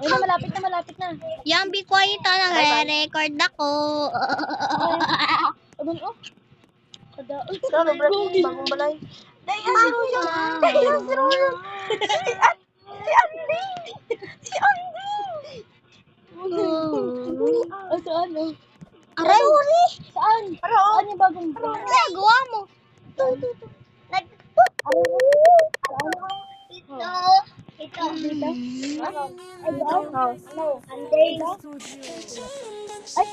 Uy, malapit na. Yan, be quiet nagre-record ako. Abang, oh. Ikaw, bagong balay. Dahil si Royo. Si Andy. Si Andy. Oh, saan, oh? Aray! Saan? Saan yung bagong balay? Nagawa mo. Ito. Dito? Ay, doon? Ano? Anday. Ay!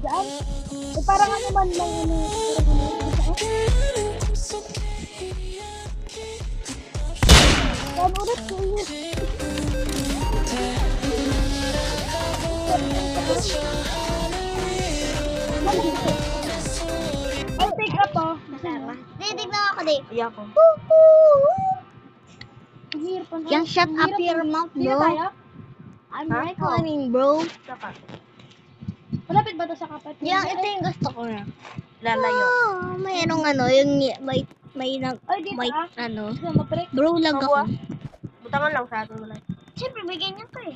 Daan? Eh, parang ano man lang ano. Saan ulit? Ay, take up, oh. Titignan ako din. Iyak ko. Ang hirap, ano? Yung shut Ang up hirap, your ano? mouth, Dito bro. tayo? I'm Huh? recording, bro. Saka. Malapit ba ito sa kapat? Yung ito yung gusto ko na. Lalayo. Oh, mayroong ano, yung may Ay, dito, may ah. ano. Gusto mo, pre? Bro, lag ako. Butangan lang sa atin balay. Siyempre, may ganyan ka eh.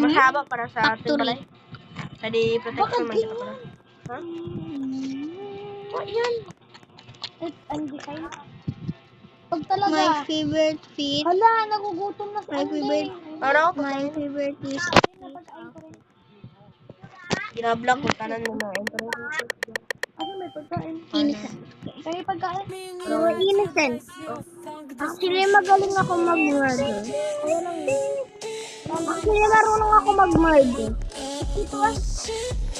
Masaba para sa ating Factory. balay. Tadi protection man kita pala. Ha? What yan? Ang design. Pag talaga. My favorite feet. Hala, nagugutom na si My Andy. favorite. Ano? My favorite is Napagkain ko rin. Ginablock ko tanan mo na. Ano may pagkain? innocent. Kaya pagkain? Innocent. Actually, magaling ako mag-murder. Kaya lang yun. Actually, marunong ako mag-murder. Ito ah.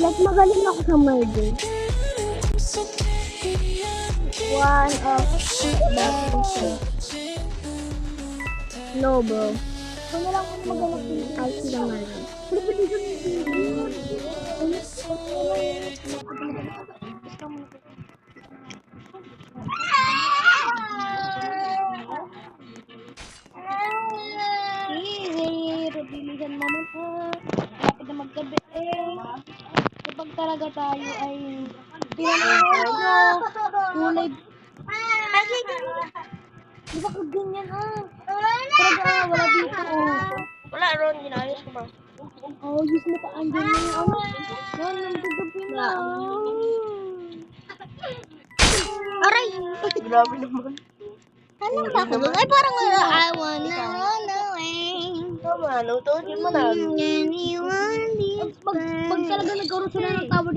Like, magaling ako sa murder. One of the no, bro. Kung na lang kung magalang din. I see the murder. Rabilihan naman Lapit na maggabi kapag talaga tayo ay pinanahon kulay. Di ba kag ganyan Talaga wala dito Wala ron, ginayos ko ba? use mo pa andyan na yung ano. Yan, nagagabi na. Aray! Grabe naman. Anong ba ako doon? Ay, parang I wanna run away. Tama, luto din mo na. Anyone needs Pag talaga nagkaroon sila ng tawad